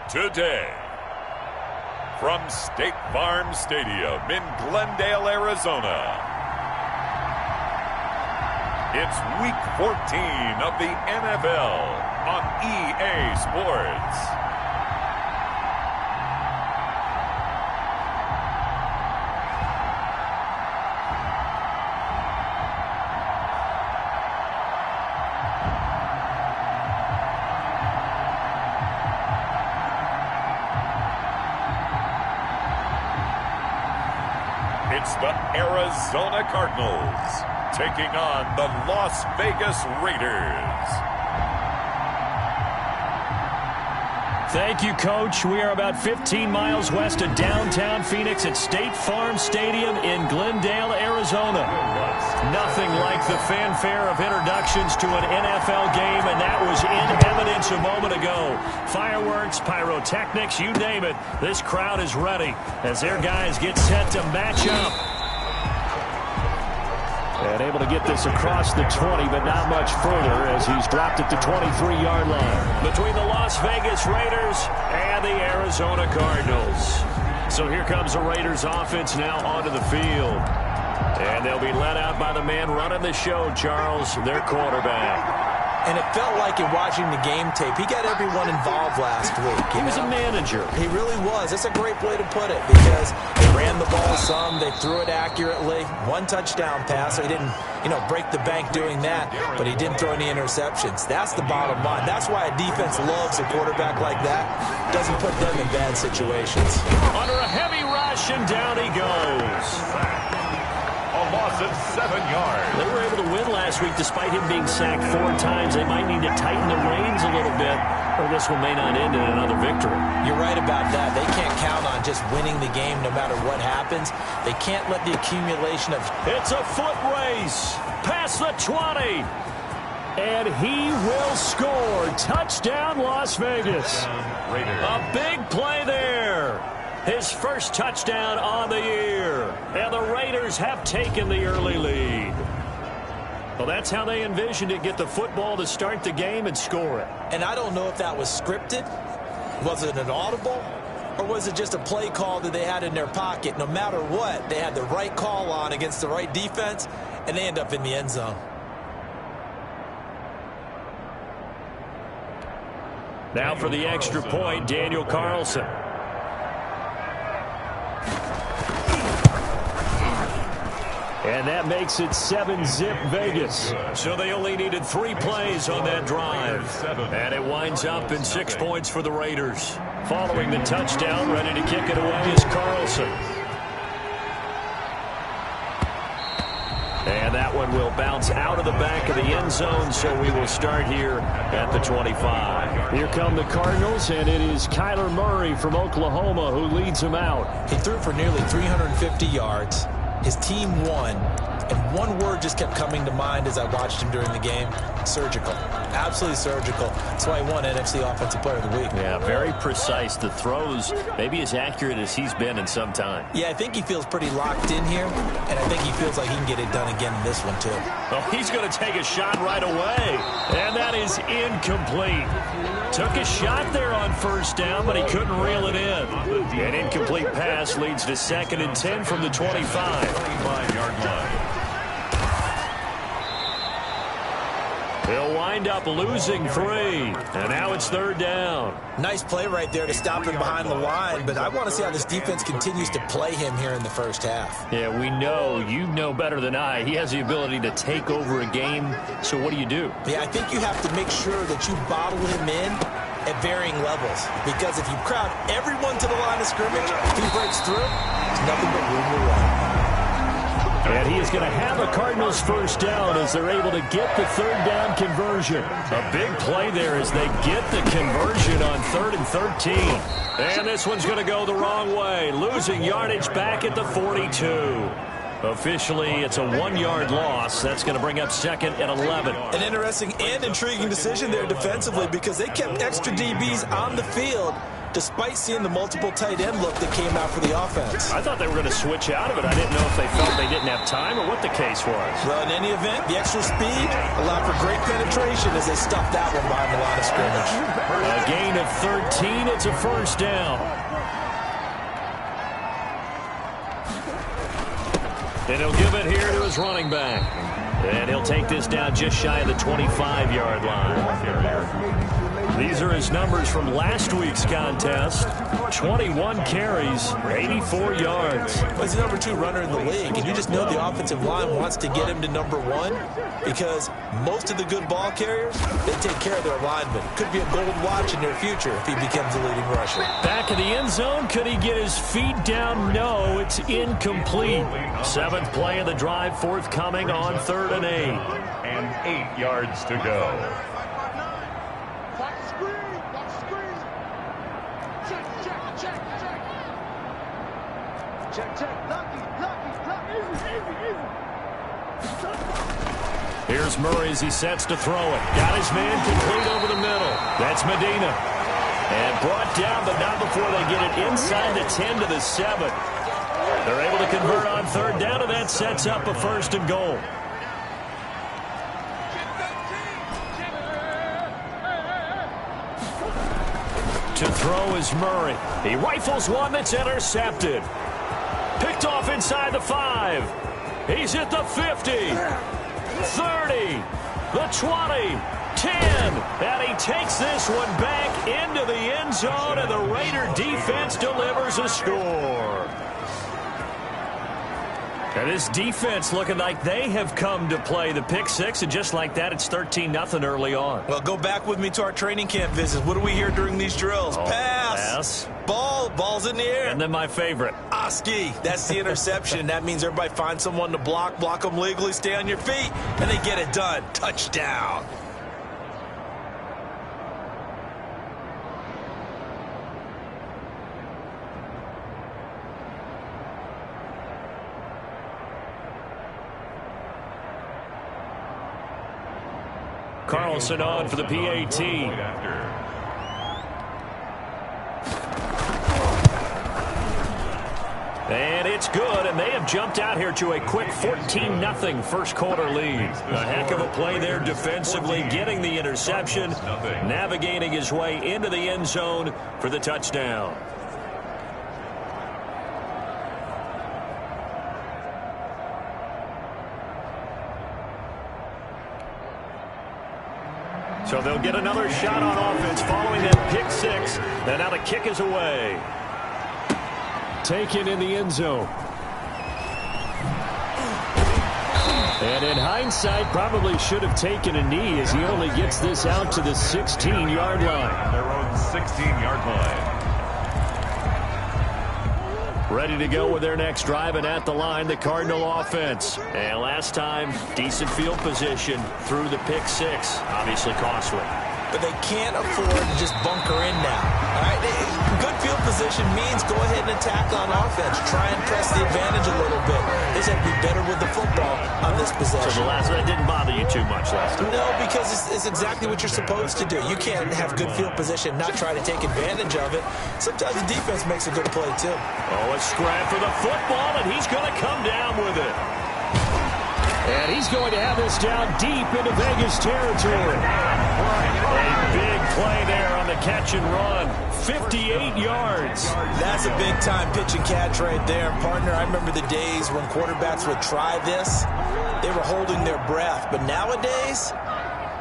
today. From State Farm Stadium in Glendale, Arizona, it's Week 14 of the NFL on EA Sports. It's the Arizona Cardinals taking on the Las Vegas Raiders. Thank you, Coach. We are about 15 miles west of downtown Phoenix at State Farm Stadium in Glendale, Arizona. Nothing like the fanfare of introductions to an NFL game, and that was in evidence a moment ago. Fireworks, pyrotechnics, you name it. This crowd is ready as their guys get set to match up. And able to get this across the 20, but not much further as he's dropped at the 23-yard line. Between the Las Vegas Raiders and the Arizona Cardinals. So here comes the Raiders offense now onto the field. And they'll be led out by the man running the show, Charles, their quarterback. And it felt like in watching the game tape, he got everyone involved last week. He was a manager. He really was. That's a great way to put it because they ran the ball some, they threw it accurately. One touchdown pass, so he didn't, break the bank doing that, but he didn't throw any interceptions. That's the bottom line. That's why a defense loves a quarterback like that. Doesn't put them in bad situations. Under a heavy rush, and down he goes. A loss of 7 yards. They were able to win last week despite him being sacked 4 times. They might need to tighten the reins a little bit, or this one may not end in another victory. You're right about that. They can't count on just winning the game no matter what happens. They can't let the accumulation of... It's a foot race. Past the 20. And he will score. Touchdown, Las Vegas. A big play there. His first touchdown on the year. And the Raiders have taken the early lead. Well, that's how they envisioned it. Get the football to start the game and score it. And I don't know if that was scripted. Was it an audible? Or was it just a play call that they had in their pocket? No matter what, they had the right call on against the right defense, and they end up in the end zone. Now for the extra point, Daniel Carlson. And that makes it 7-zip Vegas. So they only needed 3 plays on that drive. And it winds up in 6 points for the Raiders. Following the touchdown, ready to kick it away is Carlson. And that one will bounce out of the back of the end zone, so we will start here at the 25. Here come the Cardinals, and it is Kyler Murray from Oklahoma who leads them out. He threw for nearly 350 yards. His team won, and one word just kept coming to mind as I watched him during the game: surgical. Absolutely surgical. That's why he won NFC Offensive Player of the Week. Yeah, very precise. The throws maybe as accurate as he's been in some time. Yeah, I think he feels pretty locked in here, and I think he feels like he can get it done again in this one, too. Well, he's going to take a shot right away, and that is incomplete. Took a shot there on first down, but he couldn't reel it in. An incomplete pass leads to 2nd and 10 from the 25. 25-yard line. He'll wind up losing 3, and now it's 3rd down. Nice play right there to stop him behind the line, but I want to see how this defense continues to play him here in the first half. Yeah, we know, you know better than I, he has the ability to take over a game, so what do you do? Yeah, I think you have to make sure that you bottle him in at varying levels, because if you crowd everyone to the line of scrimmage, if he breaks through, there's nothing but room to run. And he is going to have a Cardinals first down as they're able to get the 3rd down conversion. A big play there as they get the conversion on 3rd and 13. And this one's going to go the wrong way, losing yardage back at the 42. Officially, it's a 1-yard loss. That's going to bring up 2nd and 11. An interesting and intriguing decision there defensively because they kept extra DBs on the field despite seeing the multiple tight end look that came out for the offense. I thought they were going to switch out of it. I didn't know if they felt they didn't have time or what the case was. Well, in any event, the extra speed allowed for great penetration as they stuffed that one behind the line of scrimmage. A gain of 13. It's a first down. And he'll give it here to his running back. And he'll take this down just shy of the 25-yard line. These are his numbers from last week's contest. 21 carries, 84 yards. Well, he's the number 2 runner in the league, and you just know the offensive line wants to get him to number 1 because most of the good ball carriers, they take care of their linemen. Could be a gold watch in their future if he becomes a leading rusher. Back in the end zone, could he get his feet down? No, it's incomplete. 7th play of the drive, forthcoming on 3rd and 8. And 8 yards to go. Here's Murray as he sets to throw it. Got his man complete over the middle. That's Medina. And brought down, but not before they get it inside the 10 to the 7. They're able to convert on 3rd down, and that sets up a 1st and goal. To throw is Murray. He rifles one that's intercepted. Picked off inside the 5. He's at the 50, 30, the 20, 10. And he takes this one back into the end zone, and the Raider defense delivers a score. And this defense looking like they have come to play. The pick 6, and just like that, it's 13-0 early on. Well, go back with me to our training camp visits. What do we hear during these drills? Pass. Ball's in the air. And then my favorite. Oski. That's the interception. That means everybody finds someone to block them legally, stay on your feet, and they get it done. Touchdown. Carlson on for the PAT. And it's good, and they have jumped out here to a quick 14-0 first quarter lead. A heck of a play there defensively, getting the interception, navigating his way into the end zone for the touchdown. So they'll get another shot on offense following that pick 6. And now the kick is away. Taken in the end zone. And in hindsight, probably should have taken a knee as he only gets this out to the 16-yard line. Their own 16-yard line. Ready to go with their next drive, and at the line, the Cardinal offense. And last time, decent field position through the pick 6. Obviously costly. But they can't afford to just bunker in now. All right, good field position means go ahead and attack on offense. Try and press the advantage a little bit. They just have to be better with the football on this possession. So the last that didn't bother you too much last time? No, because it's exactly what you're supposed to do. You can't have good field position, not try to take advantage of it. Sometimes the defense makes a good play, too. Oh, a scrap for the football, and he's going to come down with it. And he's going to have this down deep into Vegas territory. A big play there on the catch and run. 58 yards. That's a big-time pitch and catch right there. Partner, I remember the days when quarterbacks would try this. They were holding their breath. But nowadays,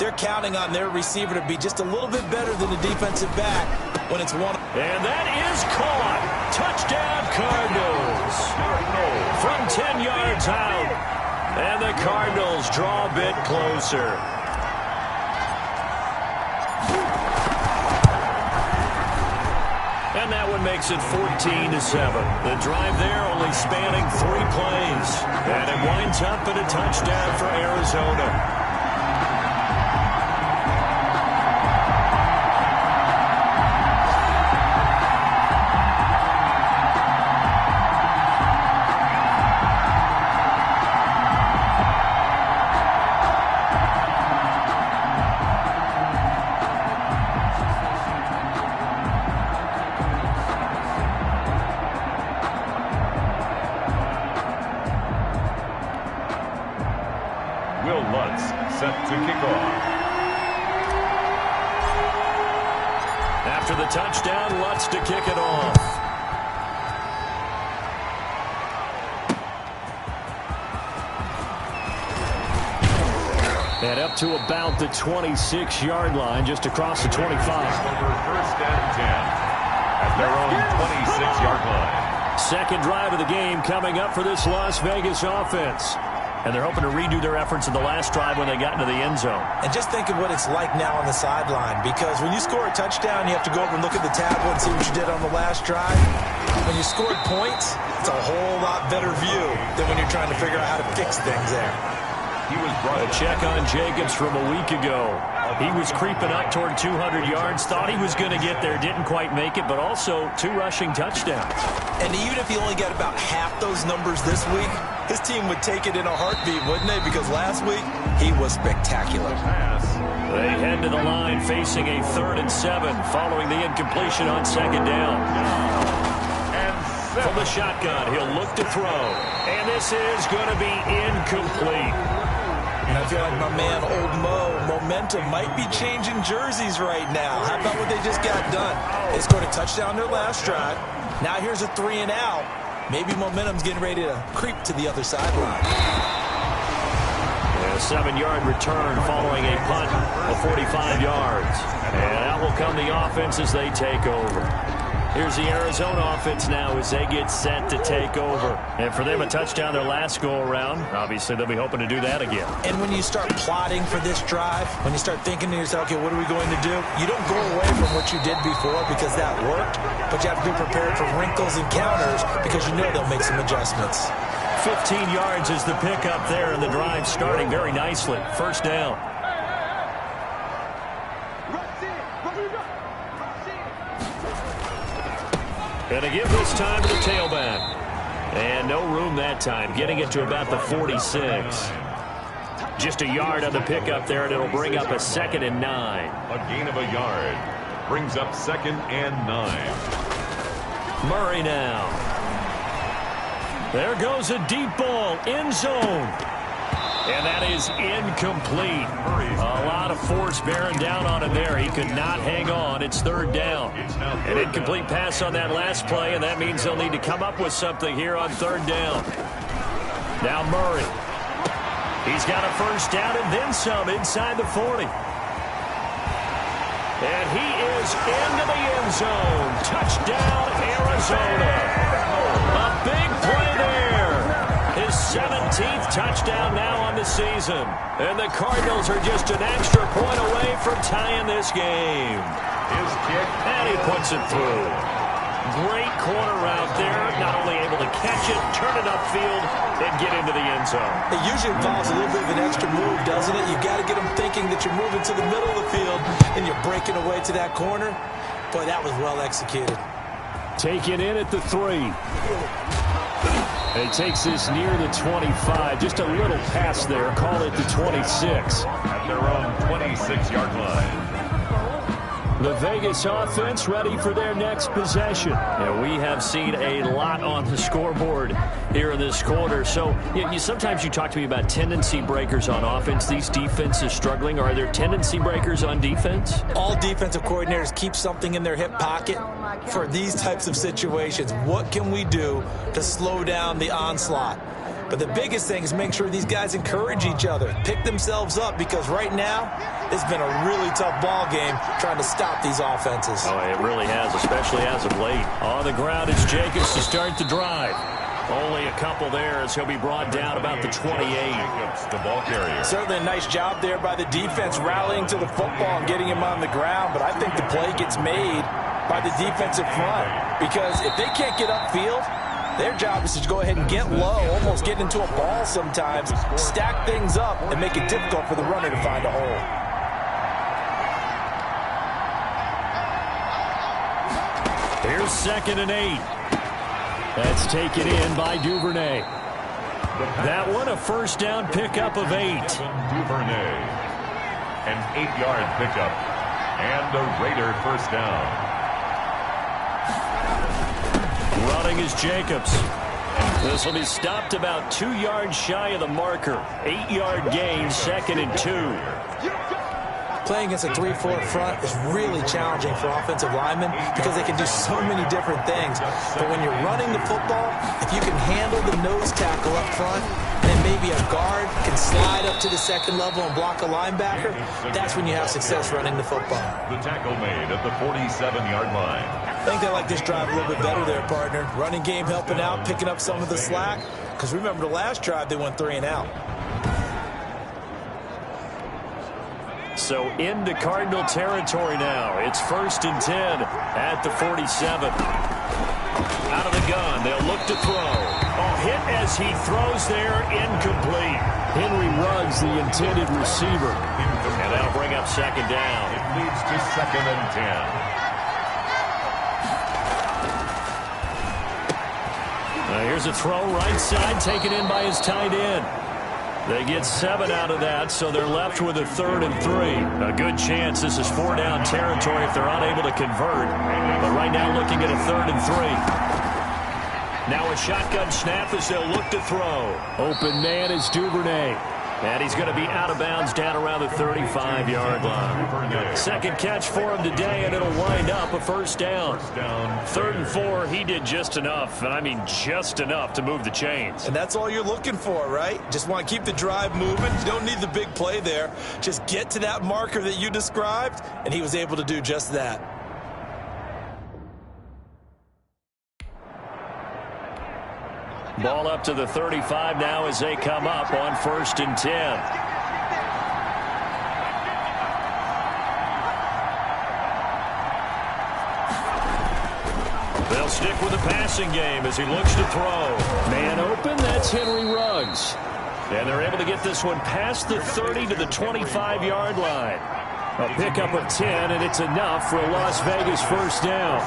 they're counting on their receiver to be just a little bit better than the defensive back when it's one. And that is caught. Touchdown, Cardinals. From 10 yards out. And the Cardinals draw a bit closer. And that one makes it 14-7. The drive there only spanning 3 plays. And it winds up in a touchdown for Arizona. set to kick off. After the touchdown, Lutz to kick it off. And up to about the 26-yard line, just across the 25. Over first and 10 at their own 26-yard line. Second drive of the game coming up for this Las Vegas offense. And they're hoping to redo their efforts in the last drive when they got into the end zone. And just think of what it's like now on the sideline, because when you score a touchdown, you have to go over and look at the tablet and see what you did on the last drive. When you scored points, it's a whole lot better view than when you're trying to figure out how to fix things there. He was brought a check on Jacobs from a week ago. He was creeping up toward 200 yards, thought he was going to get there, didn't quite make it, but also 2 rushing touchdowns. And even if he only got about half those numbers this week, his team would take it in a heartbeat, wouldn't they? Because last week, he was spectacular. They head to the line facing a 3rd and 7 following the incompletion on 2nd down. From the shotgun, he'll look to throw. And this is going to be incomplete. And I feel like my man, Old Mo, momentum might be changing jerseys right now. How about what they just got done? They scored a touchdown their last drive. Now here's a 3 and out. Maybe momentum's getting ready to creep to the other sideline. A 7-yard return following a punt of 45 yards. And out will come the offense as they take over. Here's the Arizona offense now as they get set to take over. And for them, a touchdown their last go-around. Obviously, they'll be hoping to do that again. And when you start plotting for this drive, when you start thinking to yourself, okay, what are we going to do? You don't go away from what you did before because that worked, but you have to be prepared for wrinkles and counters because you know they'll make some adjustments. 15 yards is the pickup there, and the drive starting very nicely. First down. And a give this time to the tailback. And no room that time, getting it to about the 46. Just a yard on the pickup there, and it'll bring up a 2nd and 9. A gain of a yard brings up 2nd and 9. Murray now. There goes a deep ball, end zone. And that is incomplete. A lot of force bearing down on him there. He could not hang on. It's 3rd down. An incomplete pass on that last play, and that means they'll need to come up with something here on 3rd down. Now Murray. He's got a first down and then some inside the 40. And he is into the end zone. Touchdown, Arizona. A big play there. His 17th touchdown now on the season. And the Cardinals are just an extra point away from tying this game. His kick. And he puts it through. Great corner route there. Not only able to catch it, turn it upfield, and get into the end zone. It usually involves a little bit of an extra move, doesn't it? You've got to get them thinking that you're moving to the middle of the field and you're breaking away to that corner. Boy, that was well executed. Taken in at the 3. He takes this near the 25. Just a little pass there. Call it the 26. At their own 26-yard line. The Vegas offense ready for their next possession. And we have seen a lot on the scoreboard here in this quarter. So sometimes you talk to me about tendency breakers on offense. These defenses struggling. Are there tendency breakers on defense? All defensive coordinators keep something in their hip pocket for these types of situations. What can we do to slow down the onslaught? But the biggest thing is make sure these guys encourage each other, pick themselves up, because right now it's been a really tough ball game trying to stop these offenses. Oh, it really has, especially as of late. On the ground is Jacobs to start the drive. Only a couple there as he'll be brought down about the 28. The ball carrier. Certainly a nice job there by the defense rallying to the football and getting him on the ground, but I think the play gets made by the defensive front, because if they can't get upfield, their job is to go ahead and get low, almost get into a ball sometimes, stack things up, and make it difficult for the runner to find a hole. Here's 2nd and 8. That's taken in by Duvernay. That one a first down pickup of 8. Duvernay. An 8-yard pickup. And a Raider first down. Running is Jacobs. This will be stopped about 2 yards shy of the marker. 8-yard gain, 2nd and 2. Playing against a 3-4 front is really challenging for offensive linemen because they can do so many different things. But when you're running the football, if you can handle the nose tackle up front, and then maybe a guard can slide up to the second level and block a linebacker, that's when you have success running the football. The tackle made at the 47-yard line. I think they like this drive a little bit better there, partner. Running game helping out, picking up some of the slack. Because remember the last drive, they went 3 and out. So into Cardinal territory now. It's 1st and 10 at the 47. Out of the gun, they'll look to throw. Hit as he throws there, incomplete. Henry Ruggs, the intended receiver. And that'll bring up 2nd down. It leads to 2nd and 10. Here's a throw right side, taken in by his tight end. They get 7 out of that, so they're left with a 3rd and 3. A good chance this is 4-down territory if they're unable to convert. But right now looking at a 3rd and 3. Now a shotgun snap as they'll look to throw. Open man is Duvernay. And he's going to be out of bounds down around the 35-yard line. Second catch for him today, and it'll wind up a 1st down. 3rd and 4, he did just enough, and I mean just enough to move the chains. And that's all you're looking for, right? Just want to keep the drive moving. You don't need the big play there. Just get to that marker that you described, and he was able to do just that. Ball up to the 35 now as they come up on 1st and 10. They'll stick with the passing game as he looks to throw. Man open, that's Henry Ruggs. And they're able to get this one past the 30 to the 25-yard line. A pickup of 10, and it's enough for a Las Vegas 1st down.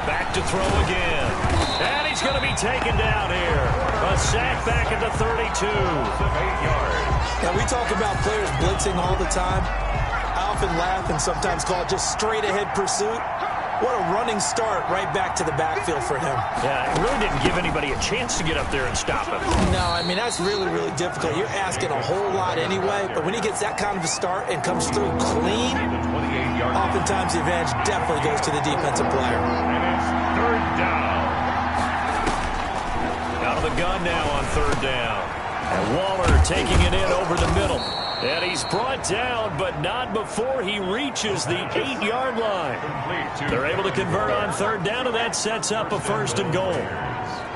Back to throw again. And he's going to be taken down here. A sack back at the 32. 8 yards. Now, we talk about players blitzing all the time. I often laugh and sometimes call it just straight-ahead pursuit. What a running start right back to the backfield for him. Yeah, it really didn't give anybody a chance to get up there and stop him. No, I mean, that's really, really difficult. You're asking a whole lot anyway, but when he gets that kind of a start and comes through clean, oftentimes the advantage definitely goes to the defensive player. And it's 3rd down. Out of the gun now on 3rd down. And Waller taking it in over the middle. And he's brought down, but not before he reaches the 8-yard line. They're able to convert on 3rd down, and that sets up a 1st and goal.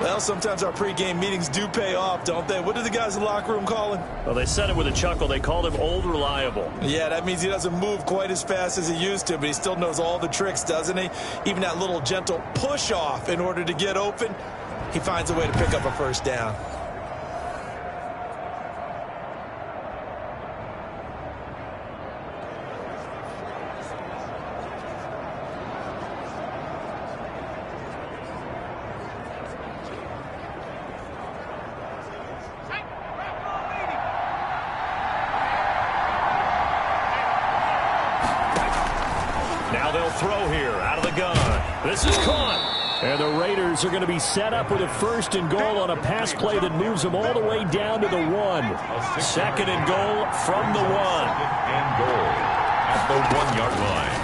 Well, sometimes our pregame meetings do pay off, don't they? What did the guys in the locker room call him? Well, they said it with a chuckle. They called him Old Reliable. Yeah, that means he doesn't move quite as fast as he used to, but he still knows all the tricks, doesn't he? Even that little gentle push-off in order to get open, he finds a way to pick up a 1st down. Now they'll throw here out of the gun. This is caught. And the Raiders are going to be set up with a 1st and goal on a pass play that moves them all the way down to the 1. 2nd and goal from the 1. And goal at the 1-yard line.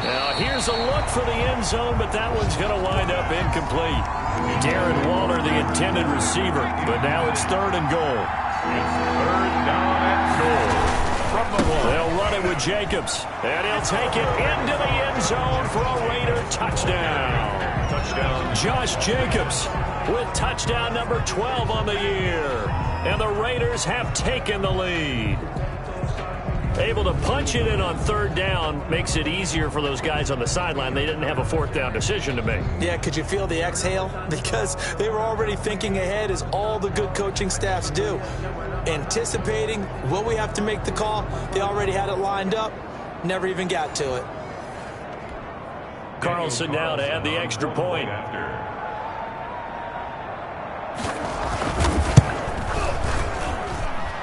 Now here's a look for the end zone, but that one's going to wind up incomplete. Darren Waller, the intended receiver, but now it's 3rd and goal. It's 3rd down and goal. From the 1. They'll run it with Jacobs, and he'll take it into the end zone for a Raider touchdown. Touchdown. Josh Jacobs with touchdown number 12 on the year. And the Raiders have taken the lead. Able to punch it in on 3rd down makes it easier for those guys on the sideline. They didn't have a 4th down decision to make. Yeah, could you feel the exhale? Because they were already thinking ahead, as all the good coaching staffs do. Anticipating, will we have to make the call? They already had it lined up, never even got to it. Carlson now to add the extra point.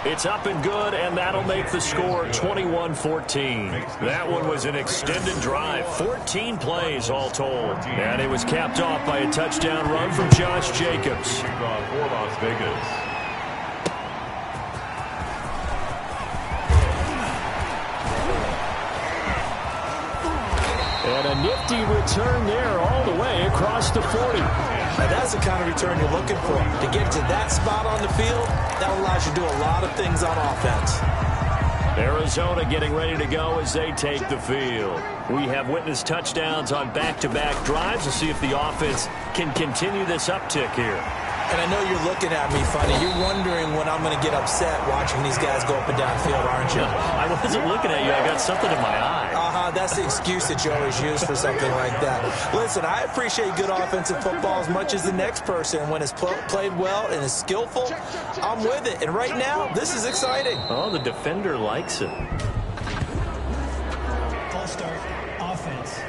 It's up and good, and that'll make the score 21-14. That one was an extended drive, 14 plays all told. And it was capped off by a touchdown run from Josh Jacobs. For Las Vegas. And a nifty return there all the way across the 40. Now that's the kind of return you're looking for. To get to that spot on the field, that allows you to do a lot of things on offense. Arizona getting ready to go as they take the field. We have witnessed touchdowns on back-to-back drives. We'll see if the offense can continue this uptick here. And I know you're looking at me funny. You're wondering when I'm going to get upset watching these guys go up and down field, aren't you? I wasn't looking at you. I got something in my eye. That's the excuse that you always use for something like that. Listen, I appreciate good offensive football as much as the next person. When it's played well and is skillful, I'm with it. And right now, this is exciting. Oh, the defender likes it. False start, offense.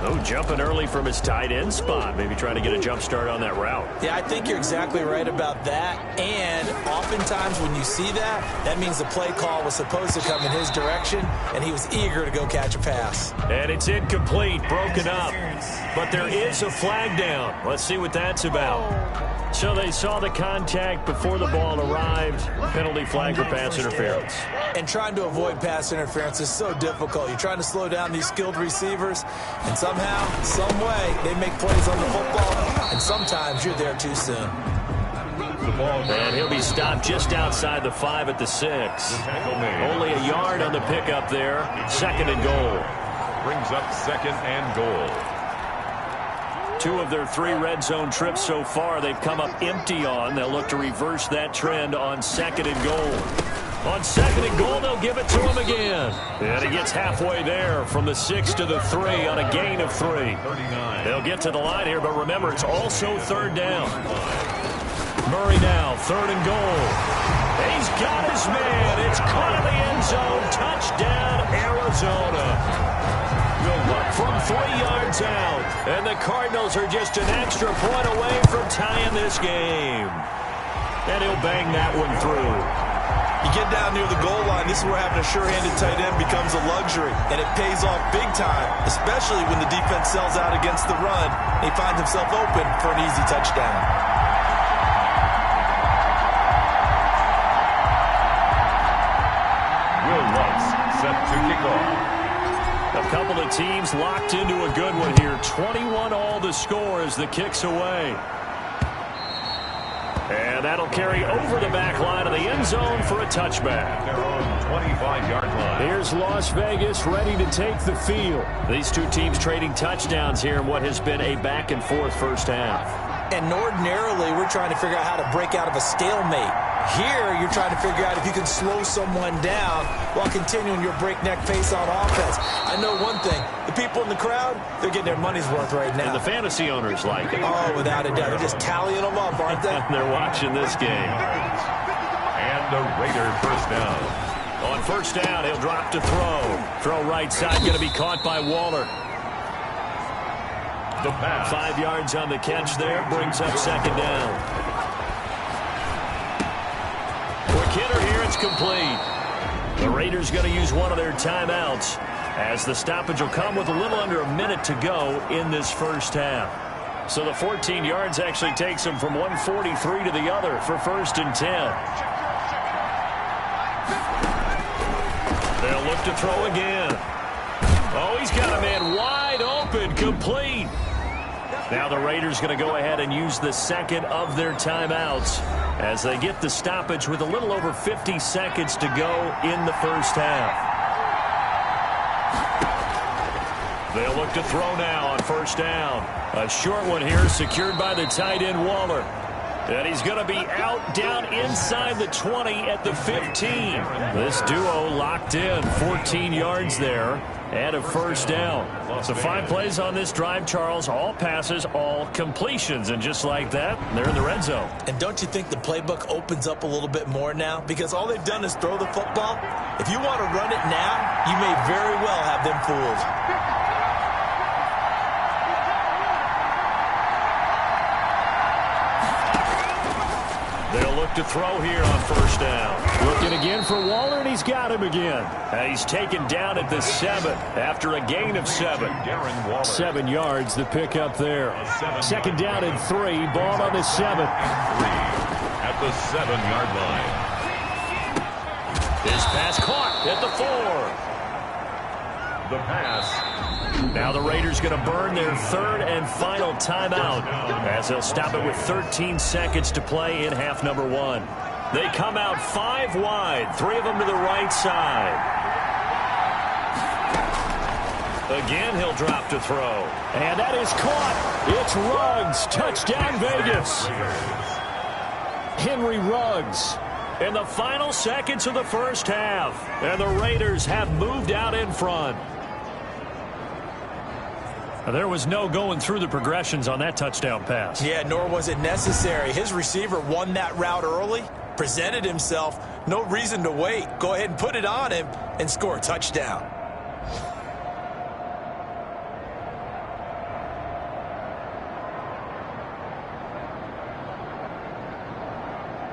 Oh, jumping early from his tight end spot. Maybe trying to get a jump start on that route. Yeah, I think you're exactly right about that. And oftentimes when you see that, that means the play call was supposed to come in his direction, and he was eager to go catch a pass. And it's incomplete, broken up. But there is a flag down. Let's see what that's about. So they saw the contact before the ball arrived. Penalty flag for pass interference. And trying to avoid pass interference is so difficult. You're trying to slow down these skilled receivers, and somehow, some way, they make plays on the football, and sometimes you're there too soon. And he'll be stopped just outside the 5 at the 6. Only a yard on the pickup there. 2nd and goal. Brings up 2nd and goal. 2 of their 3 red zone trips so far they've come up empty on. They'll look to reverse that trend on 2nd and goal. On 2nd and goal, they'll give it to him again. And he gets halfway there from the 6 to the 3 on a gain of 3. They'll get to the line here, but remember, it's also 3rd down. Murray now, 3rd and goal. He's got his man. It's caught in the end zone. Touchdown, Arizona. From 3 yards out. And the Cardinals are just an extra point away from tying this game. And he'll bang that one through. You get down near the goal line, this is where having a sure-handed tight end becomes a luxury. And it pays off big time, especially when the defense sells out against the run. And he finds himself open for an easy touchdown. Will Lutz set to kick off. A couple of teams locked into a good one here. 21 all the score as the kick's away. And that'll carry over the back line of the end zone for a touchback. Their own 25-yard line. Here's Las Vegas ready to take the field. These 2 teams trading touchdowns here in what has been a back-and-forth first half. And ordinarily, we're trying to figure out how to break out of a stalemate. Here, you're trying to figure out if you can slow someone down while continuing your breakneck pace on offense. I know one thing. The people in the crowd, they're getting their money's worth right now. And the fantasy owners like it. Oh, without a doubt. They're just tallying them up, aren't they? They're watching this game. And the Raider first down. On first down, he'll drop to throw. Throw right side, going to be caught by Waller. The pass. 5 yards on the catch there, brings up 2nd down. For Kidder here, it's complete. The Raiders going to use one of their timeouts as the stoppage will come with a little under a minute to go in this first half. So the 14 yards actually takes them from 143 to the other for 1st and 10. They'll look to throw again. Oh, he's got a man wide open, complete. Now the Raiders going to go ahead and use the 2nd of their timeouts as they get the stoppage with a little over 50 seconds to go in the first half. They'll look to throw now on first down. A short one here secured by the tight end Waller. And he's going to be out down inside the 20 at the 15. This duo locked in, 14 yards there and a first down. So 5 plays on this drive, Charles. All passes, all completions. And just like that, they're in the red zone. And don't you think the playbook opens up a little bit more now? Because all they've done is throw the football. If you want to run it now, you may very well have them fooled. They'll look look to throw here on first down. Looking again for Waller, and he's got him again. He's taken down at the 7 after a gain of 7. 7 yards, the pickup there. Second down and 3, ball on the 7. At the 7-yard line. His pass caught at the 4. The pass. Now the Raiders going to burn their third and final timeout as they'll stop it with 13 seconds to play in half number 1. They come out 5 wide, 3 of them to the right side. Again, he'll drop to throw. And that is caught. It's Ruggs. Touchdown, Vegas. Henry Ruggs in the final seconds of the first half. And the Raiders have moved out in front. There was no going through the progressions on that touchdown pass. Yeah, nor was it necessary. His receiver won that route early, presented himself. No reason to wait. Go ahead and put it on him and score a touchdown.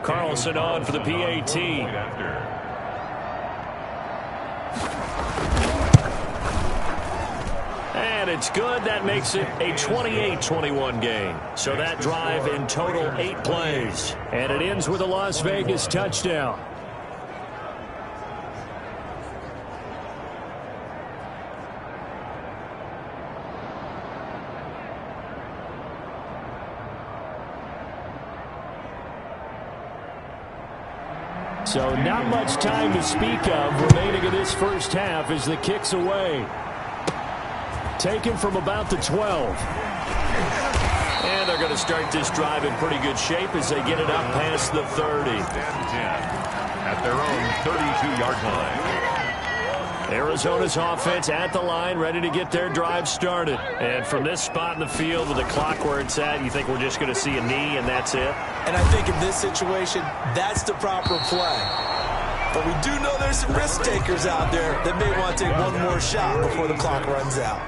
Carlson on for the PAT. And it's good. That makes it a 28-21 game. So that drive in total 8 plays. And it ends with a Las Vegas touchdown. So not much time to speak of remaining in this first half as the kick's away. Taken from about the 12. And they're going to start this drive in pretty good shape as they get it up past the 30. At their own 32-yard line. Arizona's offense at the line, ready to get their drive started. And from this spot in the field with the clock where it's at, you think we're just going to see a knee and that's it? And I think in this situation, that's the proper play. But we do know there's some risk takers out there that may want to take one more shot before the clock runs out.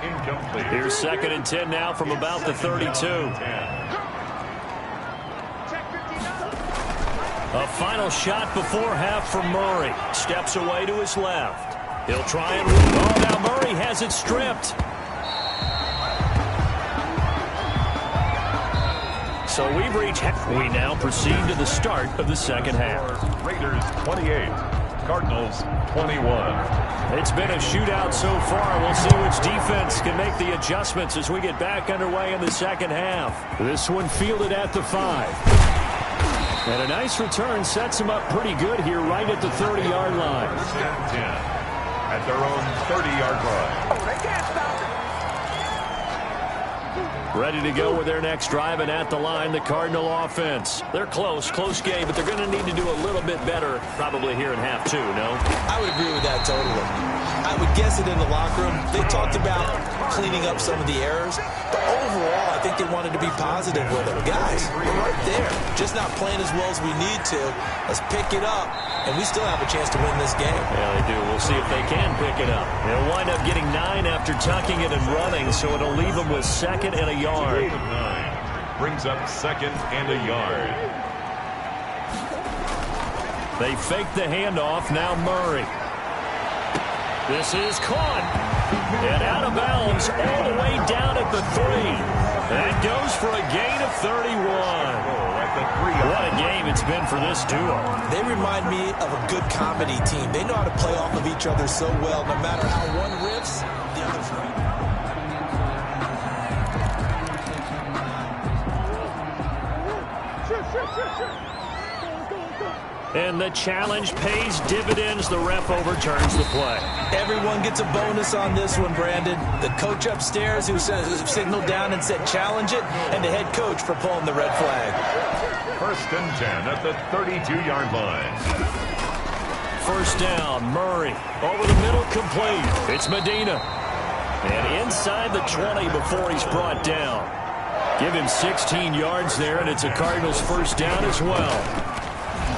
Here's 2nd and 10 now from about the 32. A final shot before half for Murray. Steps away to his left. He'll try and... Oh, now Murray has it stripped. So we've reached... We now proceed to the start of the second half. Raiders 28, Cardinals 21. It's been a shootout so far. We'll see which defense can make the adjustments as we get back underway in the second half. This one fielded at the 5. And a nice return sets him up pretty good here right at the 30-yard line. 10. At their own 30-yard line. Ready to go with their next drive, and at the line, the Cardinal offense. They're close game, but they're going to need to do a little bit better probably here in half 2, no? I would agree with that totally. I would guess it in the locker room. They talked about cleaning up some of the errors, but overall, I think they wanted to be positive with it. Guys, we're right there. Just not playing as well as we need to. Let's pick it up, and we still have a chance to win this game. Yeah, they do. We'll see if they can pick it up. They'll wind up getting 9 after tucking it and running, so it'll leave them with 2nd and a yard. 9 brings up 2nd and a yard. They fake the handoff. Now Murray. This is caught. And out of bounds all the way down at the 3. That goes for a gain of 31. What a game it's been for this duo. They remind me of a good comedy team. They know how to play off of each other so well. No matter how one riffs, the other's right. And the challenge pays dividends. The ref overturns the play. Everyone gets a bonus on this one, Brandon. The coach upstairs who signaled down and said challenge it, and the head coach for pulling the red flag. 1st and 10 at the 32-yard line. First down, Murray. Over the middle, complete. It's Medina. And inside the 20 before he's brought down. Give him 16 yards there, and it's a Cardinals first down as well.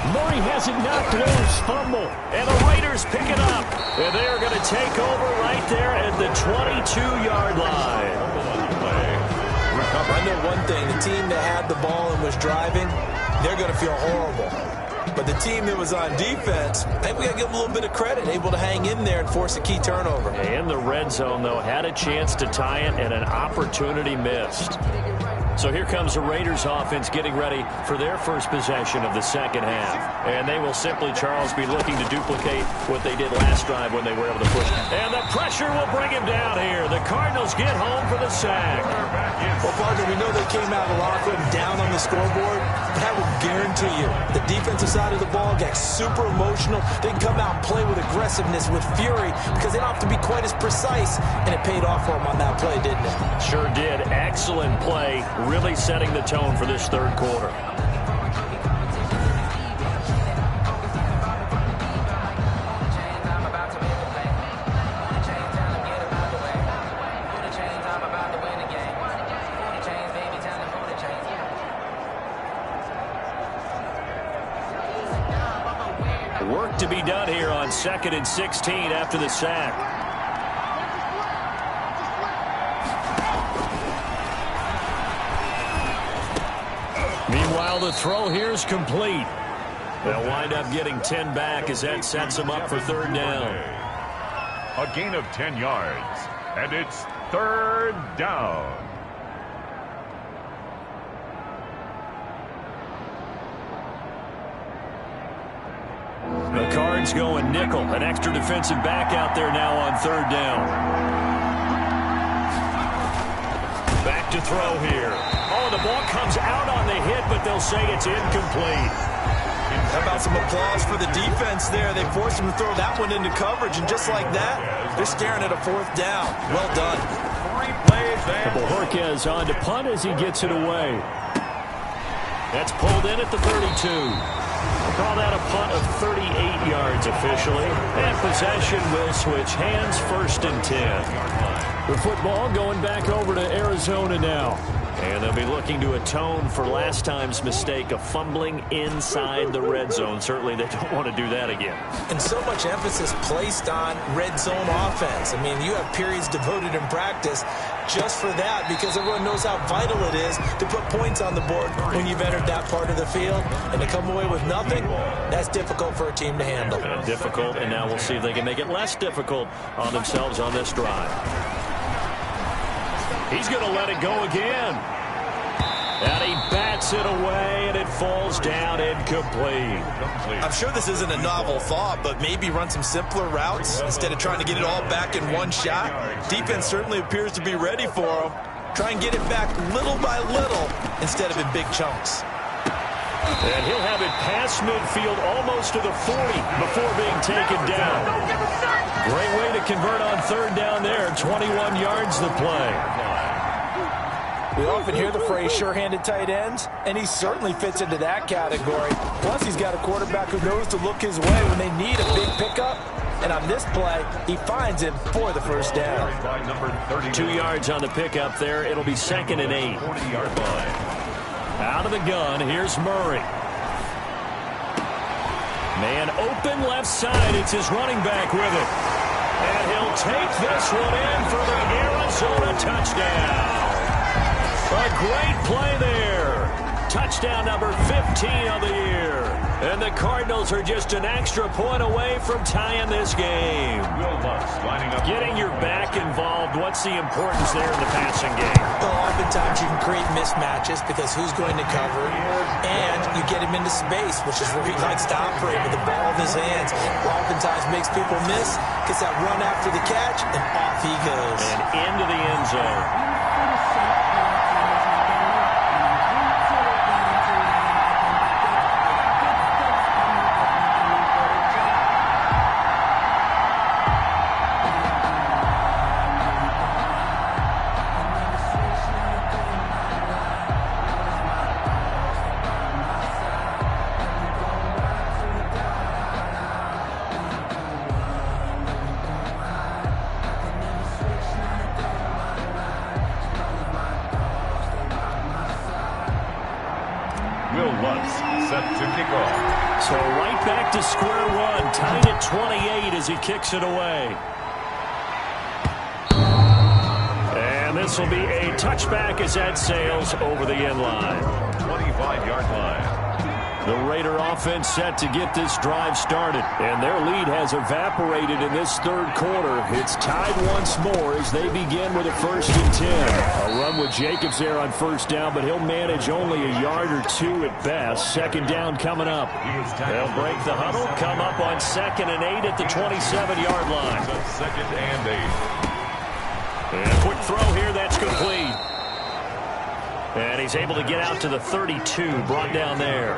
Murray has it knocked loose, fumble, and the Raiders pick it up. And they're going to take over right there at the 22-yard line. I know one thing, the team that had the ball and was driving, they're going to feel horrible. But the team that was on defense, I think we got to give them a little bit of credit, able to hang in there and force a key turnover. In the red zone, though, had a chance to tie it and an opportunity missed. So here comes the Raiders offense getting ready for their first possession of the second half. And they will simply, Charles, be looking to duplicate what they did last drive when they were able to push. And the pressure will bring him down here. The Cardinals get home for the sack. Well, partner, we know they came out of the locker room down on the scoreboard, but I will guarantee you the defensive side of the ball got super emotional. They can come out and play with aggressiveness, with fury, because they don't have to be quite as precise. And it paid off for them on that play, didn't it? Sure did. Excellent play. Really setting the tone for this third quarter. Work to be done here on 2nd and 16 after the sack. Meanwhile, the throw here is complete. They'll wind up getting 10 back as that sets them up for third down. A gain of 10 yards, and it's third down. The Cards going nickel. An extra defensive back out there now on third down. Back to throw here. Oh, the ball comes out on the hit, but they'll say it's incomplete. How about some applause for the defense there? They forced him to throw that one into coverage, and just like that, they're staring at a fourth down. Well done. 3 plays there. Bojorquez on to punt as he gets it away. That's pulled in at the 32. We'll call that a punt of 38 yards officially. And possession will switch hands, 1st and 10. The football going back over to Arizona now. And they'll be looking to atone for last time's mistake of fumbling inside the red zone. Certainly they don't want to do that again. And so much emphasis placed on red zone offense. I mean, you have periods devoted in practice just for that, because everyone knows how vital it is to put points on the board when you've entered that part of the field. And to come away with nothing, that's difficult for a team to handle. Difficult, and now we'll see if they can make it less difficult on themselves on this drive. He's going to let it go again. And he bats it away, and it falls down incomplete. I'm sure this isn't a novel thought, but maybe run some simpler routes instead of trying to get it all back in one shot. Defense certainly appears to be ready for him. Try and get it back little by little instead of in big chunks. And he'll have it past midfield almost to the 40 before being taken down. Great way to convert on third down there. 21 yards the play. We often hear the phrase sure-handed tight ends, and he certainly fits into that category. Plus, he's got a quarterback who knows to look his way when they need a big pickup. And on this play, he finds him for the first down. 2 yards on the pickup there. It'll be 2nd and 8. 40-yard line. Out of the gun, here's Murray. Man open left side. It's his running back with it. And he'll take this one in for the Arizona touchdown. A great play there. Touchdown number 15 of the year. And the Cardinals are just an extra point away from tying this game. Getting your back involved, what's the importance there in the passing game? Well, oftentimes you can create mismatches because who's going to cover, and you get him into space, which is where he likes to operate with the ball in his hands. Oftentimes makes people miss, gets that run after the catch, and off he goes. And into the end zone. So right back to square one, tied at 28 as he kicks it away. And this will be a touchback as that sails over the end line. 25-yard line. The Raider offense set to get this drive started. And their lead has evaporated in this third quarter. It's tied once more as they begin with a 1st and 10. A run with Jacobs there on 1st down, but he'll manage only a yard or 2 at best. 2nd down coming up. They'll break the huddle, come up on 2nd and 8 at the 27-yard line. 2nd and 8. And a quick throw here, that's complete. And he's able to get out to the 32, brought down there.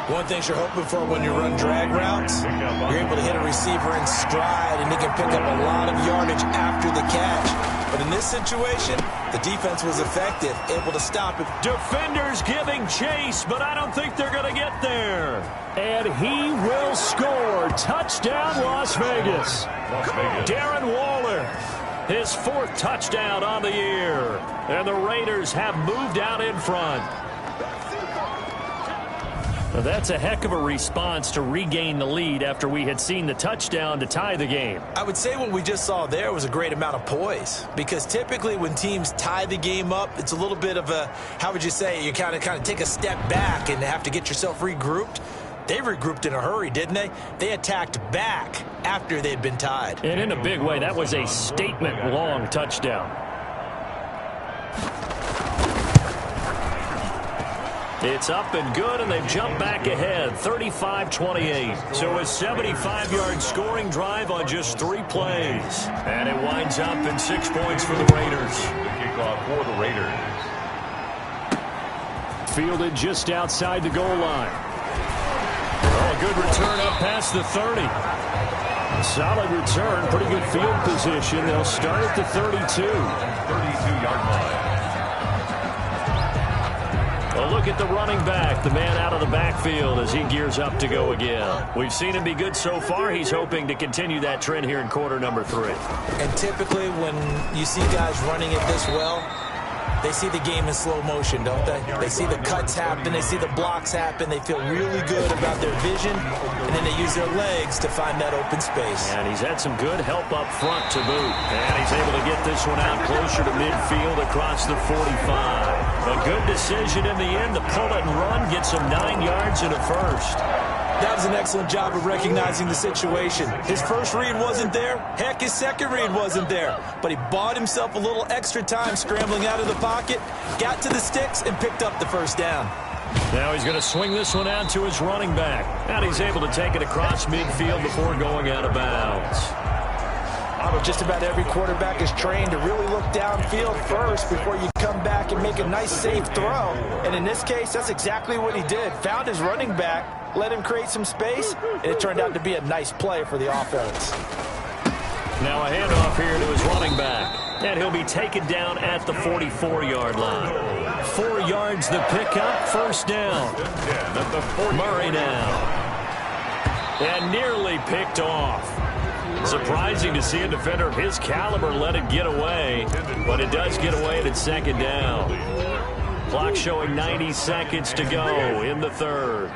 One thing you're hoping for when you run drag routes, you're able to hit a receiver in stride, and he can pick up a lot of yardage after the catch. But in this situation, the defense was effective, able to stop it. Defenders giving chase, but I don't think they're going to get there. And he will score. Touchdown, Las Vegas. Darren Waller. His 4th touchdown on the year. And the Raiders have moved out in front. Well, that's a heck of a response to regain the lead after we had seen the touchdown to tie the game. I would say what we just saw there was a great amount of poise, because typically when teams tie the game up, it's a little bit of a, how would you say, you kind of take a step back and have to get yourself regrouped. They regrouped in a hurry, didn't they? They attacked back after they'd been tied. And in a big way, that was a statement-long touchdown. It's up and good, and they've jumped back ahead, 35-28. So a 75-yard scoring drive on just 3 plays. And it winds up in 6 points for the Raiders. The kickoff for the Raiders. Fielded just outside the goal line. Oh, a good return up past the 30. Solid return, pretty good field position. They'll start at the 32. 32-yard line. A look at the running back, the man out of the backfield as he gears up to go again. We've seen him be good so far. He's hoping to continue that trend here in quarter number 3. And typically when you see guys running it this well, they see the game in slow motion, don't they? They see the cuts happen. They see the blocks happen. They feel really good about their vision, and then they use their legs to find that open space. And he's had some good help up front to boot. And he's able to get this one out closer to midfield across the 45. A good decision in the end to pull it and run, get some 9 yards and a 1st. That was an excellent job of recognizing the situation. His first read wasn't there. Heck, his second read wasn't there. But he bought himself a little extra time scrambling out of the pocket, got to the sticks, and picked up the 1st down. Now he's going to swing this one out to his running back. And he's able to take it across midfield before going out of bounds. Just about every quarterback is trained to really look downfield first before you come back and make a nice, safe throw. And in this case, that's exactly what he did. Found his running back, let him create some space, and it turned out to be a nice play for the offense. Now a handoff here to his running back. And he'll be taken down at the 44-yard line. 4 yards the pickup, 1st down. Murray now. And nearly picked off. Surprising to see a defender of his caliber let it get away, but it does get away and it's 2nd down. Clock showing 90 seconds to go in the 3rd.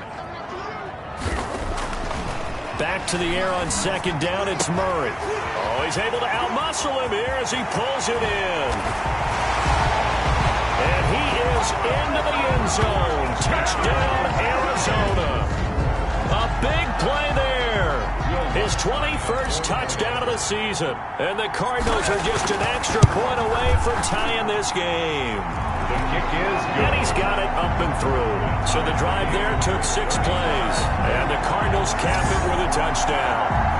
Back to the air on 2nd down, it's Murray. Oh, he's able to outmuscle him here as he pulls it in. And he is into the end zone. Touchdown, Arizona. A big play there. His 21st touchdown of the season. And the Cardinals are just an extra point away from tying this game. The kick is good. And he's got it up and through. So the drive there took 6 plays. And the Cardinals cap it with a touchdown.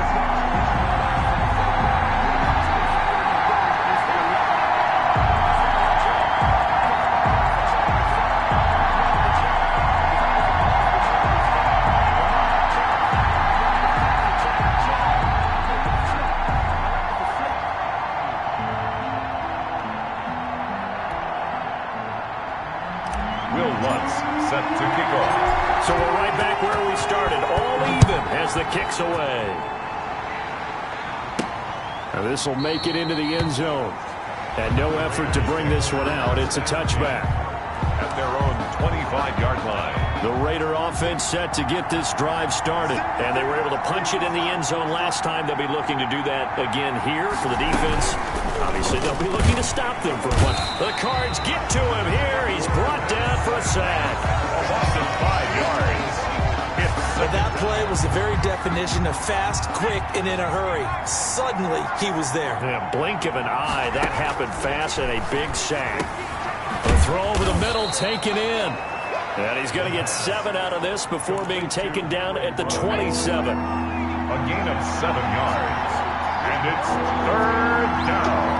So we're right back where we started, all even as the kick's away. Now this will make it into the end zone. And no effort to bring this one out. It's a touchback. At their own 25-yard line. The Raider offense set to get this drive started. And they were able to punch it in the end zone last time. They'll be looking to do that again here for the defense. Obviously, they'll be looking to stop them from punching. The Cards get to him here. He's brought down for a sack. A loss of 5 yards. play was the very definition of fast, quick, and in a hurry. Suddenly, he was there. In a blink of an eye, that happened fast and a big sack. The throw over the middle, taken in. And he's going to get 7 out of this before being taken down at the 27. A gain of 7 yards. And it's 3rd down.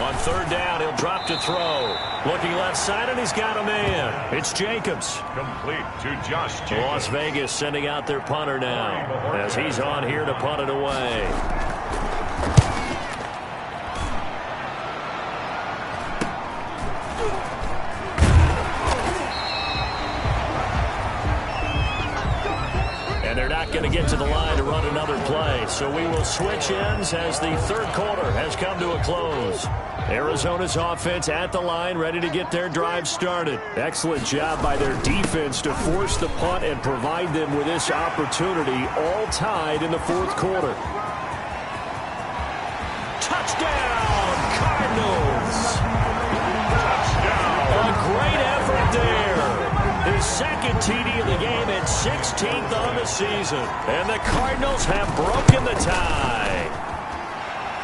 On 3rd down, he'll drop to throw. Looking left side, and he's got a man. It's Jacobs. Complete to Josh Jacobs. Las Vegas sending out their punter now as he's on here to punt it away. And they're not going to get to the line to run another play, so we will switch ends as the 3rd quarter has come to a close. Arizona's offense at the line, ready to get their drive started. Excellent job by their defense to force the punt and provide them with this opportunity, all tied in the 4th quarter. Touchdown, Cardinals! Touchdown! A great effort there. His 2nd TD of the game and 16th on the season. And the Cardinals have broken the tie.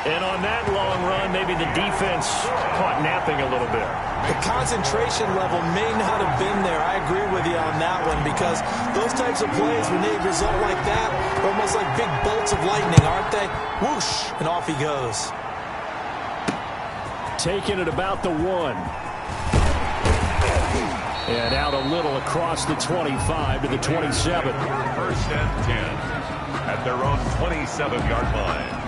And on that long run, maybe the defense caught napping a little bit. The concentration level may not have been there. I agree with you on that one because those types of plays, when they result like that, are almost like big bolts of lightning, aren't they? Whoosh, and off he goes. Taking it about the 1. And out a little across the 25 to the 27. 1st and 10 at their own 27-yard line.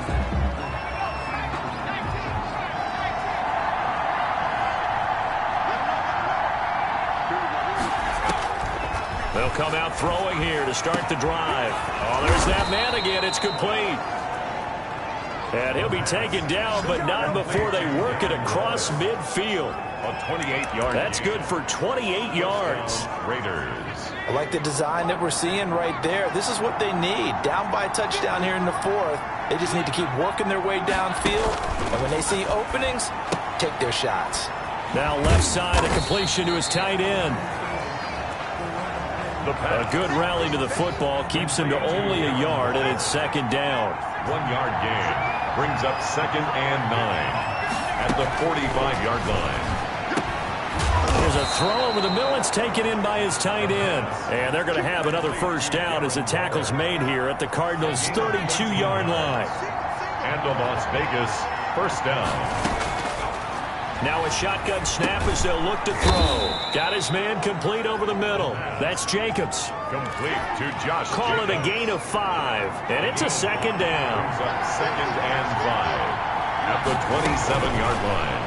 They'll come out throwing here to start the drive. Oh, there's that man again. It's complete. And he'll be taken down, but not before they work it across midfield. A 28-yard. That's good for 28 yards. Raiders. I like the design that we're seeing right there. This is what they need. Down by a touchdown here in the 4th. They just need to keep working their way downfield. And when they see openings, take their shots. Now left side, a completion to his tight end. A good rally to the football keeps him to only a yard, and it's 2nd down. 1-yard gain brings up 2nd and 9 at the 45-yard line. There's a throw over the middle. It's taken in by his tight end. And they're going to have another 1st down as the tackle's made here at the Cardinals' 32-yard line. And the Las Vegas 1st down. Now a shotgun snap as they'll look to throw. Got his man complete over the middle. That's Jacobs. Complete to Josh Call Jacobs. it a gain of 5. And it's a 2nd down. Brings up 2nd and 5 at the 27-yard line.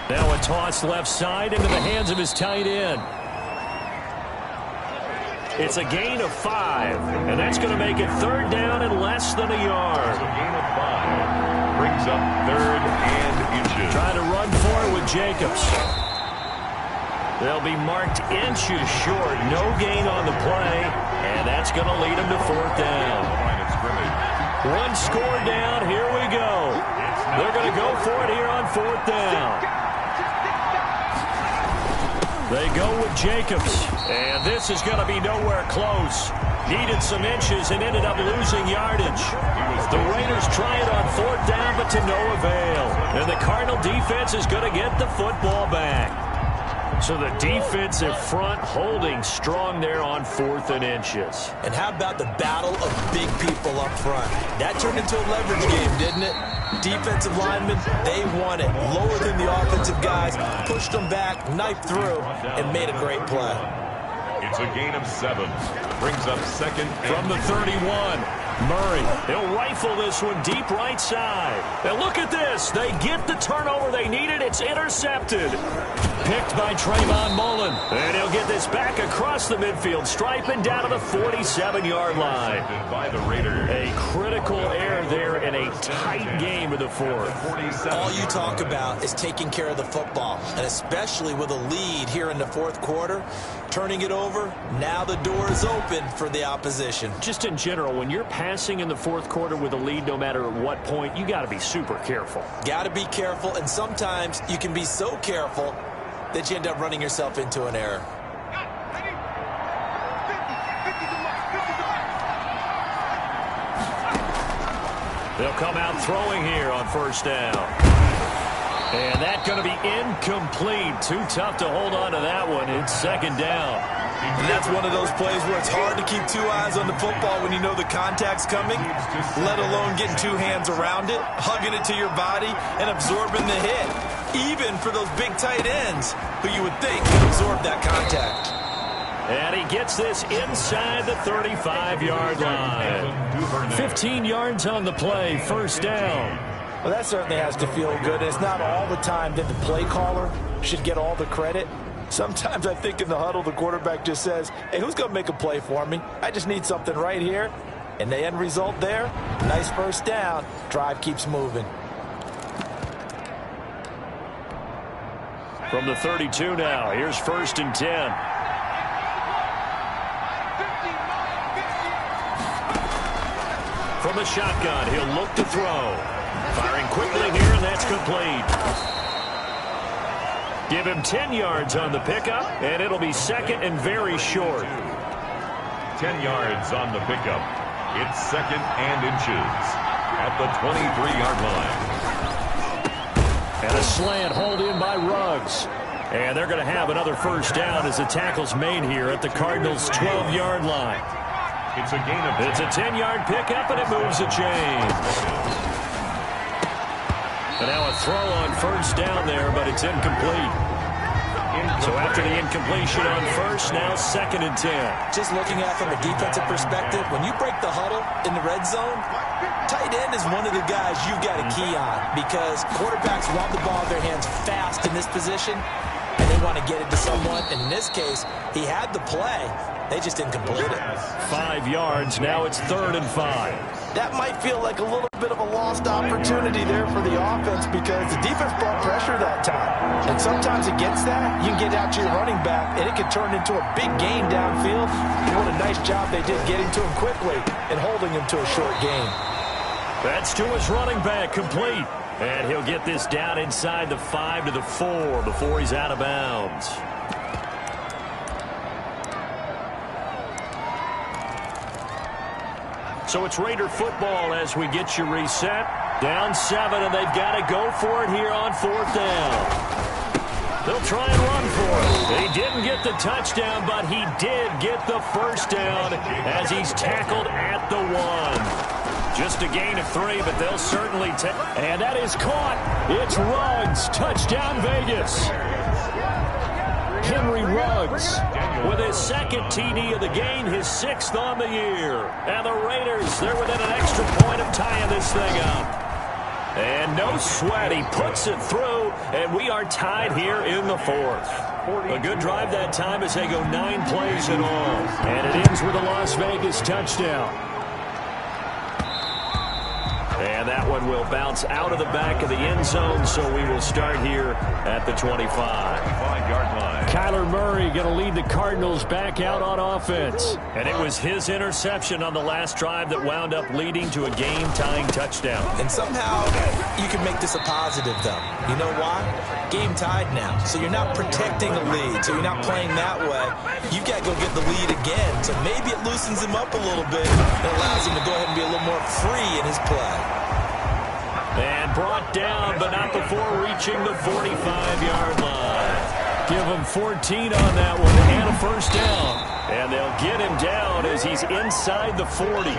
Now a toss left side into the hands of his tight end. It's a gain of 5. And that's going to make it 3rd down and less than a yard. It's a gain of 5. Brings up 3rd and inches. Trying to run for it with Jacobs. They'll be marked inches short. No gain on the play. And that's going to lead them to 4th down. One score down. Here we go. They're going to go for it here on 4th down. They go with Jacobs. And this is going to be nowhere close. Needed some inches and ended up losing yardage. The Raiders try it on 4th down, but to no avail. And the Cardinal defense is going to get the football back. So the defensive front holding strong there on 4th and inches. And how about the battle of big people up front? That turned into a leverage game, didn't it? Defensive linemen, they won it. Lower than the offensive guys, pushed them back, knifed through, and made a great play. It's a gain of 7. Brings up 2nd from the 31. Murray, he'll rifle this one deep right side. And look at this. They get the turnover they needed. It's intercepted. Picked by Trayvon Mullen. And he'll get this back across the midfield stripe and down to the 47-yard line. By the Raiders. A critical error there and a a tight game of the fourth. All you talk about is taking care of the football, and especially with a lead here in the fourth quarter, turning it over, now the door is open for the opposition. Just in general, when you're passing in the fourth quarter with a lead, no matter at what point, you got to be super careful. Got to be careful, and sometimes you can be so careful that you end up running yourself into an error. They'll come out throwing here on first down. And that's going to be incomplete. Too tough to hold on to that one. It's second down. And that's one of those plays where it's hard to keep two eyes on the football when you know the contact's coming, let alone getting two hands around it, hugging it to your body, and absorbing the hit. Even for those big tight ends who you would think would absorb that contact. And he gets this inside the 35-yard line. 15 yards on the play, first down. Well, that certainly has to feel good. It's not all the time that the play caller should get all the credit. Sometimes I think in the huddle, the quarterback just says, hey, who's going to make a play for me? I just need something right here. And the end result there, nice first down. Drive keeps moving. From the 32 now, here's first and 10. From the shotgun, he'll look to throw. Firing quickly here, and that's complete. Give him 10 yards on the pickup, and it'll be second and very short. 10 yards on the pickup. It's second and inches at the 23-yard line. And a slant hauled in by Ruggs. And they're going to have another first down as the tackle's made here at the Cardinals' 12-yard line. It's a gain of 10. It's a 10-yard pickup, and it moves the chains. And now a throw on first down there, but it's incomplete. So after the incompletion on first, now second and 10. Just looking at it from a defensive perspective, when you break the huddle in the red zone, tight end is one of the guys you've got to key on because quarterbacks want the ball in their hands fast in this position, and they want to get it to someone. And in this case, he had the play. They just didn't complete it. 5 yards. Now it's third and 5. That might feel like a little bit of a lost opportunity there for the offense because the defense brought pressure that time. And sometimes against that, you can get out to your running back, and it can turn into a big gain downfield. And what a nice job they did getting to him quickly and holding him to a short gain. That's to his running back, complete. And he'll get this down inside the 5 to the 4 before he's out of bounds. So it's Raider football as we get you reset. Down 7, and they've got to go for it here on fourth down. They'll try and run for it. He didn't get the touchdown, but he did get the first down as he's tackled at the 1. Just a gain of 3, but they'll certainly take. And that is caught. It's Ruggs. Touchdown, Vegas. Henry Ruggs with his second TD of the game, his 6th on the year. And the Raiders, they're within an extra point of tying this thing up. And no sweat, he puts it through, and we are tied here in the 4th. A good drive that time as they go 9 plays in all. And it ends with a Las Vegas touchdown. And that one will bounce out of the back of the end zone, so we will start here at the 25-yard line. Kyler Murray going to lead the Cardinals back out on offense. And it was his interception on the last drive that wound up leading to a game-tying touchdown. And somehow you can make this a positive, though. You know why? Game tied now. So you're not protecting a lead, so you're not playing that way. You've got to go get the lead again. So maybe it loosens him up a little bit and allows him to go ahead and be a little more free in his play. And brought down, but not before reaching the 45-yard line. Give him 14 on that one and a first down. And they'll get him down as he's inside the 40.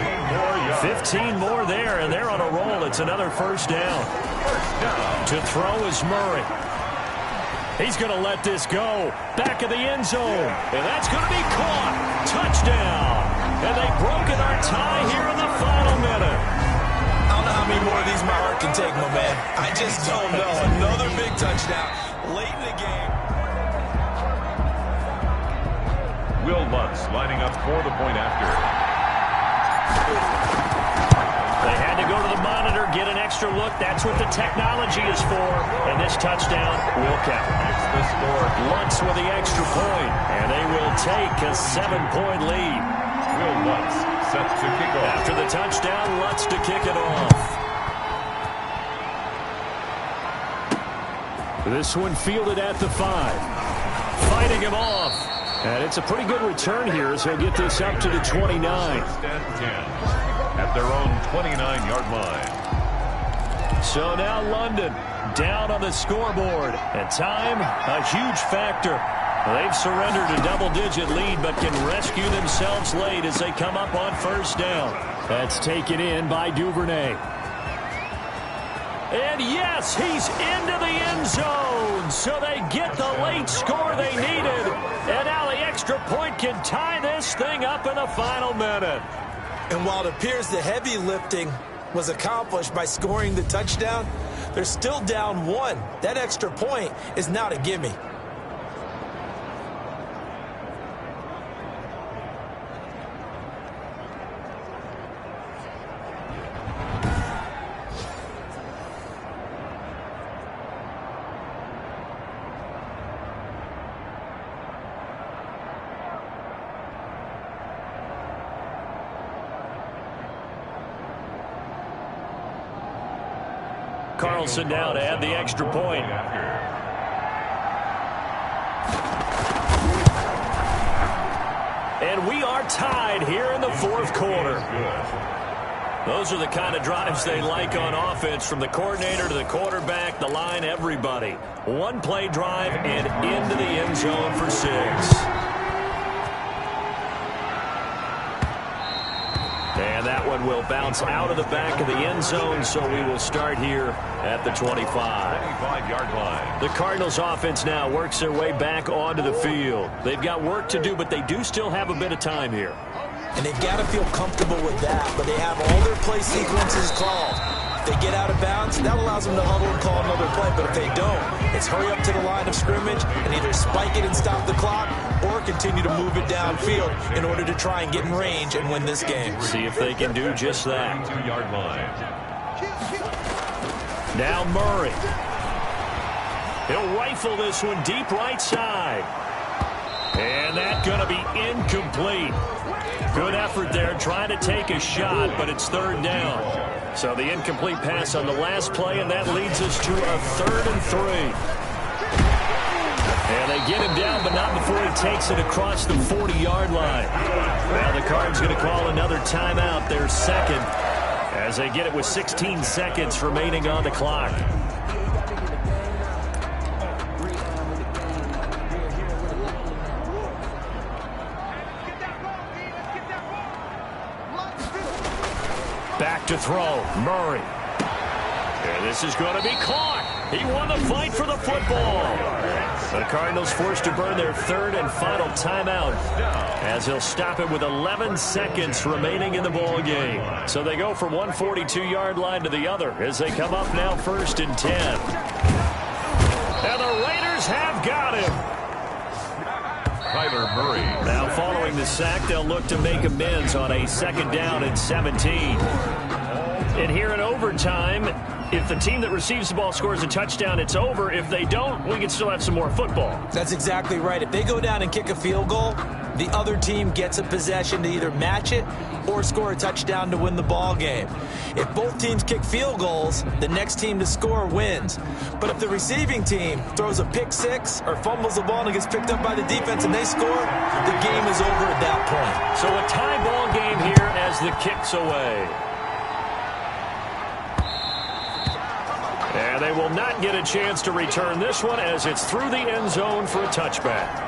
15 more there, and they're on a roll. It's another first down. To throw is Murray. He's going to let this go. Back of the end zone. And that's going to be caught. Touchdown. And they've broken our tie here in the final minute. I don't know how many more of these my heart can take, my man. I just don't know. Another big touchdown late in the game. Will Lutz lining up for the point after. They had to go to the monitor better get an extra look. That's what the technology is for. And this touchdown will count. It's the score. Lutz with the extra point, and they will take a 7-point lead. Will Lutz set to kick off. After the touchdown, Lutz to kick it off. This one fielded at the 5. Fighting him off. And it's a pretty good return here as he'll get this up to the 29. At their own 29-yard line. So now London down on the scoreboard. And time, a huge factor. They've surrendered a double-digit lead but can rescue themselves late as they come up on first down. That's taken in by Duvernay. And yes, he's into the end zone. So they get the late score they needed. And now the extra point can tie this thing up in the final minute. And while it appears the heavy lifting was accomplished by scoring the touchdown, they're still down 1. That extra point is not a gimme. Carlson now to add the extra point. And we are tied here in the fourth quarter. Those are the kind of drives they like on offense, from the coordinator to the quarterback, the line, everybody. One play drive and into the end zone for 6. And that one will bounce out of the back of the end zone, so we will start here at the 25. 25-yard line. The Cardinals offense now works their way back onto the field. They've got work to do, but they do still have a bit of time here. And they've got to feel comfortable with that, but they have all their play sequences called. If they get out of bounds, that allows them to huddle and call another play, but if they don't, it's hurry up to the line of scrimmage and either spike it and stop the clock or continue to move it downfield in order to try and get in range and win this game. See if they can do just that. 2-yard line. Now Murray. He'll rifle this one deep right side. And that's going to be incomplete. Good effort there trying to take a shot, but it's third down. So the incomplete pass on the last play, and that leads us to a 3rd and 3. And they get him down, but not before he takes it across the 40-yard line. Now the Cards going to call another timeout, their second, as they get it with 16 seconds remaining on the clock. Back to throw, Murray. And this is going to be caught. He won the fight for the football. The Cardinals forced to burn their 3rd and final timeout, as they'll stop it with 11 seconds remaining in the ball game. So they go from one 42-yard line to the other as they come up now 1st and 10. And the Raiders have got him. Kyler Murray. Now following the sack, they'll look to make amends on a 2nd down and 17. And here in overtime, if the team that receives the ball scores a touchdown, it's over. If they don't, we can still have some more football. That's exactly right. If they go down and kick a field goal, the other team gets a possession to either match it or score a touchdown to win the ball game. If both teams kick field goals, the next team to score wins. But if the receiving team throws a pick 6 or fumbles the ball and it gets picked up by the defense and they score, the game is over at that point. So a tie ball game here as the kick's away. And they will not get a chance to return this one as it's through the end zone for a touchback.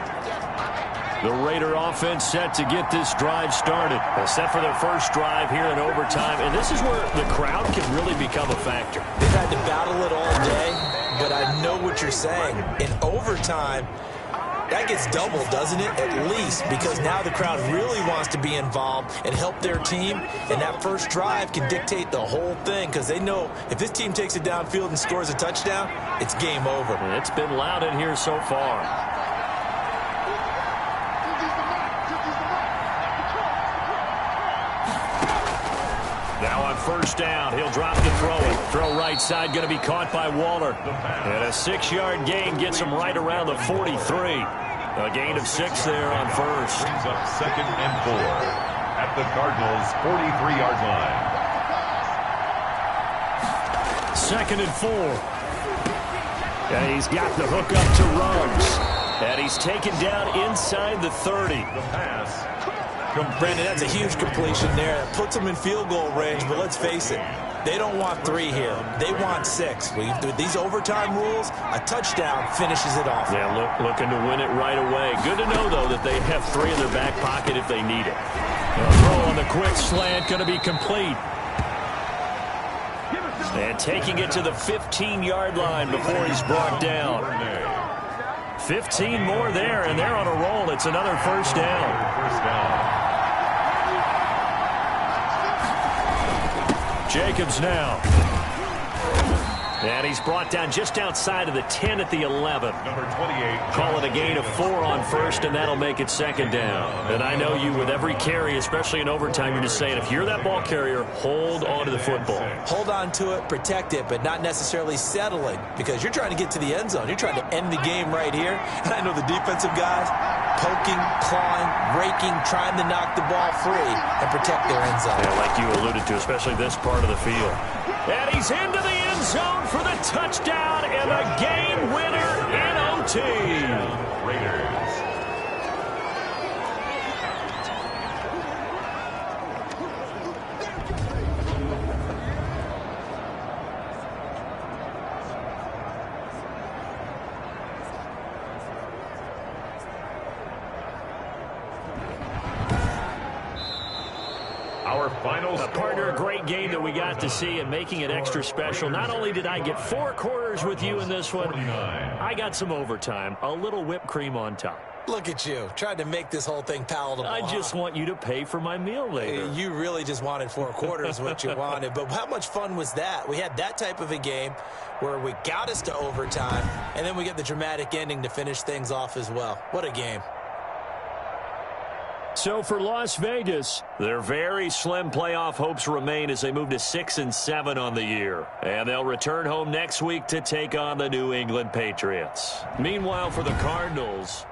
The Raider offense set to get this drive started. Set for their first drive here in overtime. And this is where the crowd can really become a factor. They've had to battle it all day, but I know what you're saying. In overtime, that gets doubled, doesn't it? At least, because now the crowd really wants to be involved and help their team. And that first drive can dictate the whole thing, because they know if this team takes it downfield and scores a touchdown, it's game over. And it's been loud in here so far. Now on first down. He'll drop to throw it. Throw right side going to be caught by Waller. And a 6-yard gain gets him right around the 43. A gain of 6 there on first. Brings up 2nd and 4 at the Cardinals' 43-yard line. 2nd and 4. And he's got the hook up to Ruggs. And he's taken down inside the 30. The pass. Brandon, that's a huge completion there. It puts them in field goal range, but let's face it, they don't want 3 here. They want 6. With these overtime rules, a touchdown finishes it off. Yeah, looking to win it right away. Good to know, though, that they have 3 in their back pocket if they need it. A throw on the quick slant, going to be complete. And taking it to the 15-yard line before he's brought down. 15 more there, and they're on a roll. It's another first down. Jacobs now. And he's brought down just outside of the 10 at the 11. Number 28. Call it a gain of 4 on first, and that'll make it 2nd down. And I know you, with every carry, especially in overtime, you're just saying, if you're that ball carrier, hold on to the football. Hold on to it, protect it, but not necessarily settling, because you're trying to get to the end zone. You're trying to end the game right here. And I know the defensive guys poking, clawing, raking, trying to knock the ball free and protect their end zone. Yeah, like you alluded to, especially this part of the field. And he's into the end zone for the touchdown and a game winner in OT. Raiders. Our final Partner, a great game that we got to see and making it extra special. Not only did I get 4 quarters with you in this one, I got some overtime, a little whipped cream on top. Look at you, trying to make this whole thing palatable. I just want you to pay for my meal later. You really just wanted 4 quarters, what you wanted. But how much fun was that? We had that type of a game where we got us to overtime, and then we get the dramatic ending to finish things off as well. What a game. So for Las Vegas, their very slim playoff hopes remain as they move to 6-7 on the year. And they'll return home next week to take on the New England Patriots. Meanwhile, for the Cardinals,